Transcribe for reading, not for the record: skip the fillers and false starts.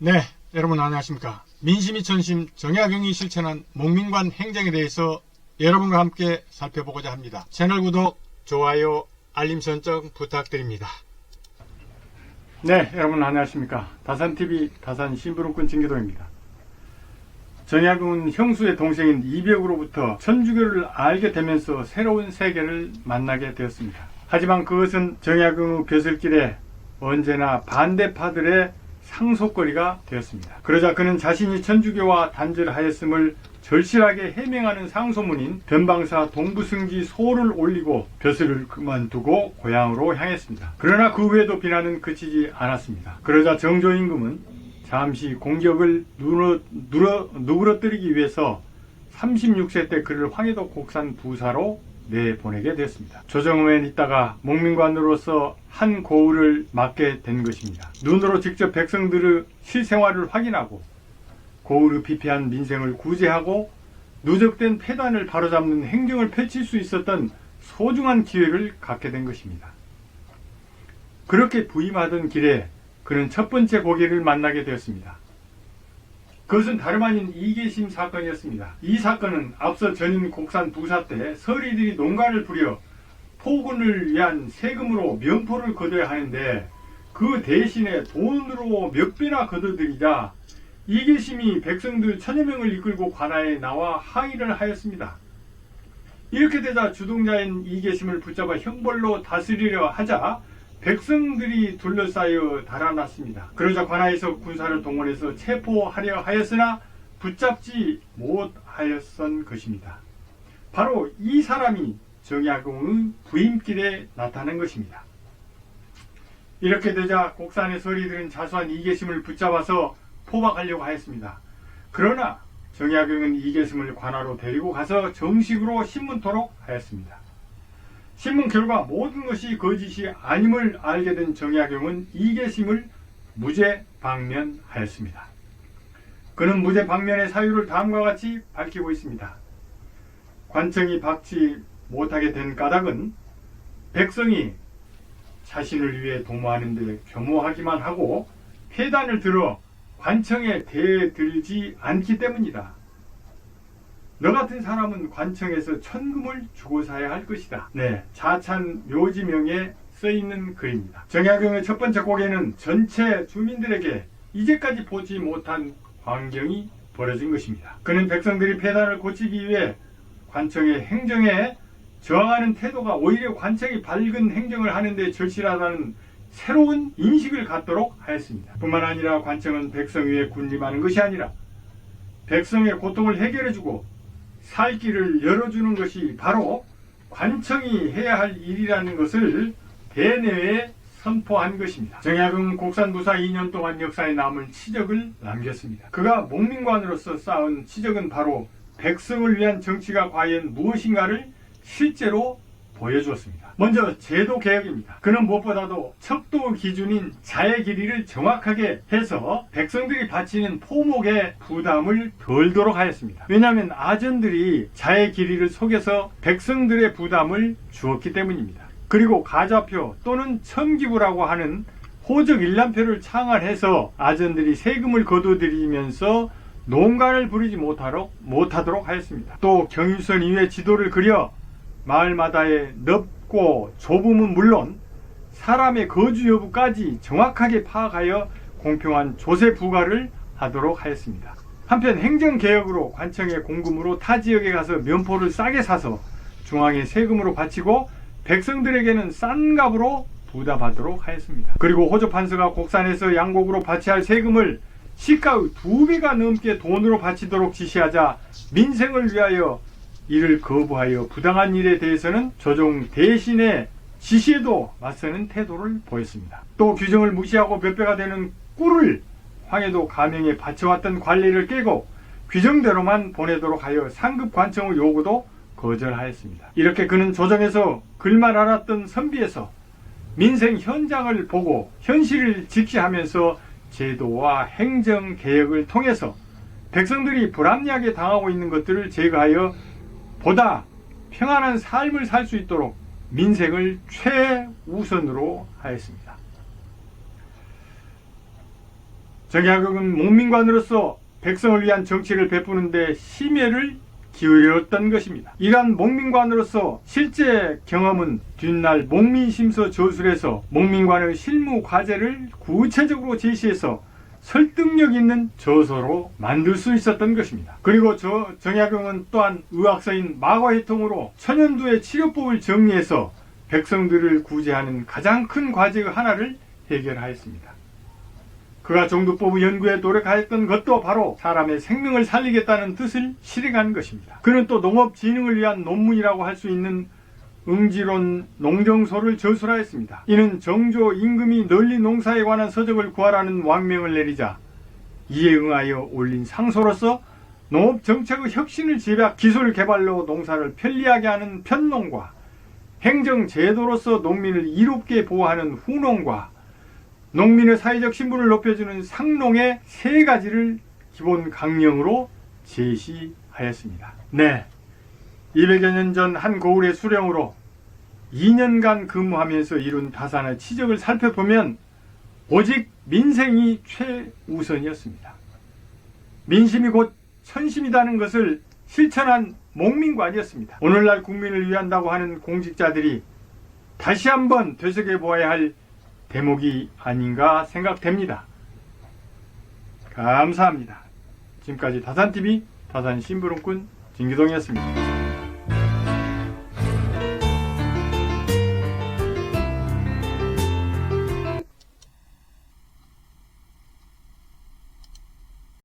네, 여러분 안녕하십니까. 민심이 천심 정약용이 실천한 목민관 행정에 대해서 여러분과 함께 살펴보고자 합니다. 채널 구독, 좋아요, 알림 설정 부탁드립니다. 네, 여러분 안녕하십니까. 다산TV 다산신부름꾼 진기동입니다. 정약용은 형수의 동생인 이벽으로부터 천주교를 알게 되면서 새로운 세계를 만나게 되었습니다. 하지만 그것은 정약용의 벼슬길에 언제나 반대파들의 상속거리가 되었습니다. 그러자 그는 자신이 천주교와 단절하였음을 절실하게 해명하는 상소문인 변방사 동부승지 소를 올리고 벼슬을 그만두고 고향으로 향했습니다. 그러나 그 후에도 비난은 그치지 않았습니다. 그러자 정조임금은 잠시 공격을 누그러뜨리기 위해서 36세 때 그를 황해도 곡산 부사로 내보내게 되었습니다. 조정음엔 있다가 목민관으로서 한 고을을 맡게 된 것입니다. 눈으로 직접 백성들의 실생활을 확인하고 고을의 피폐한 민생을 구제하고 누적된 폐단을 바로잡는 행정을 펼칠 수 있었던 소중한 기회를 갖게 된 것입니다. 그렇게 부임하던 길에 그는 첫 번째 고객을 만나게 되었습니다. 그것은 다름 아닌 이계심 사건이었습니다. 이 사건은 앞서 전임 곡산 부사 때 서리들이 농가를 부려 포근을 위한 세금으로 면포를 거둬야 하는데 그 대신에 돈으로 몇 배나 거둬들이자 이계심이 백성들 천여 명을 이끌고 관아에 나와 항의를 하였습니다. 이렇게 되자 주동자인 이계심을 붙잡아 형벌로 다스리려 하자 백성들이 둘러싸여 달아났습니다. 그러자 관아에서 군사를 동원해서 체포하려 하였으나 붙잡지 못하였던 것입니다. 바로 이 사람이 정약용의 부임길에 나타난 것입니다. 이렇게 되자 곡산의 서리들은 자수한 이계심을 붙잡아서 포박하려고 하였습니다. 그러나 정약용은 이계심을 관아로 데리고 가서 정식으로 신문토록 하였습니다. 신문 결과 모든 것이 거짓이 아님을 알게 된 정약용은 이계심을 무죄 방면하였습니다. 그는 무죄 방면의 사유를 다음과 같이 밝히고 있습니다. 관청이 받지 못하게 된 까닭은 백성이 자신을 위해 도모하는 데 겸허하기만 하고 폐단을 들어 관청에 대들지 않기 때문이다. 너 같은 사람은 관청에서 천금을 주고 사야 할 것이다. 네, 자찬 묘지명에 써있는 글입니다. 정약용의 첫 번째 고개는 전체 주민들에게 이제까지 보지 못한 광경이 벌어진 것입니다. 그는 백성들이 폐단을 고치기 위해 관청의 행정에 저항하는 태도가 오히려 관청이 밝은 행정을 하는데 절실하다는 새로운 인식을 갖도록 하였습니다. 뿐만 아니라 관청은 백성 위에 군림하는 것이 아니라 백성의 고통을 해결해주고 살 길을 열어주는 것이 바로 관청이 해야 할 일이라는 것을 대내외에 선포한 것입니다. 정약용은 곡산부사 2년 동안 역사에 남을 치적을 남겼습니다. 그가 목민관으로서 쌓은 치적은 바로 백성을 위한 정치가 과연 무엇인가를 실제로 보여주었습니다. 먼저 제도 개혁입니다. 그는 무엇보다도 척도 기준인 자의 길이를 정확하게 해서 백성들이 바치는 포목의 부담을 덜도록 하였습니다. 왜냐하면 아전들이 자의 길이를 속여서 백성들의 부담을 주었기 때문입니다. 그리고 가좌표 또는 첨기부라고 하는 호적 일람표를 창안해서 아전들이 세금을 거둬들이면서 농간을 부리지 못하도록 하였습니다. 또 경유선 이외 지도를 그려 마을마다의 넓고 좁음은 물론 사람의 거주 여부까지 정확하게 파악하여 공평한 조세 부과를 하도록 하였습니다. 한편 행정개혁으로 관청의 공금으로 타 지역에 가서 면포를 싸게 사서 중앙에 세금으로 바치고 백성들에게는 싼 값으로 부담하도록 하였습니다. 그리고 호조판서가 곡산에서 양곡으로 바치할 세금을 시가의 2배가 넘게 돈으로 바치도록 지시하자 민생을 위하여 이를 거부하여 부당한 일에 대해서는 조정 대신의 지시에도 맞서는 태도를 보였습니다. 또 규정을 무시하고 몇 배가 되는 꿀을 황해도 가명에 바쳐왔던 관리를 깨고 규정대로만 보내도록 하여 상급 관청의 요구도 거절하였습니다. 이렇게 그는 조정에서 글만 알았던 선비에서 민생 현장을 보고 현실을 직시하면서 제도와 행정 개혁을 통해서 백성들이 불합리하게 당하고 있는 것들을 제거하여 보다 평안한 삶을 살 수 있도록 민생을 최우선으로 하였습니다. 정약용은 목민관으로서 백성을 위한 정치를 베푸는 데 심혈을 기울였던 것입니다. 이러한 목민관으로서 실제 경험은 뒷날 목민심서 저술에서 목민관의 실무 과제를 구체적으로 제시해서 설득력 있는 저서로 만들 수 있었던 것입니다. 그리고 정약용은 또한 의학서인 마과해통으로 천연두의 치료법을 정리해서 백성들을 구제하는 가장 큰 과제의 하나를 해결하였습니다. 그가 종두법의 연구에 노력하였던 것도 바로 사람의 생명을 살리겠다는 뜻을 실행한 것입니다. 그는 또 농업진흥을 위한 논문이라고 할 수 있는 응지론 농경소를 저술하였습니다. 이는 정조 임금이 널리 농사에 관한 서적을 구하라는 왕명을 내리자 이에 응하여 올린 상소로서 농업정책의 혁신을 지배하 기술 개발로 농사를 편리하게 하는 편농과 행정제도로서 농민을 이롭게 보호하는 후농과 농민의 사회적 신분을 높여주는 상농의 세 가지를 기본 강령으로 제시하였습니다. 네, 200여 년 전 한 고을의 수령으로 2년간 근무하면서 이룬 다산의 치적을 살펴보면 오직 민생이 최우선이었습니다. 민심이 곧 천심이라는 것을 실천한 목민관이었습니다. 오늘날 국민을 위한다고 하는 공직자들이 다시 한번 되새겨보아야 할 대목이 아닌가 생각됩니다. 감사합니다. 지금까지 다산TV 다산심부름꾼 진기동이었습니다.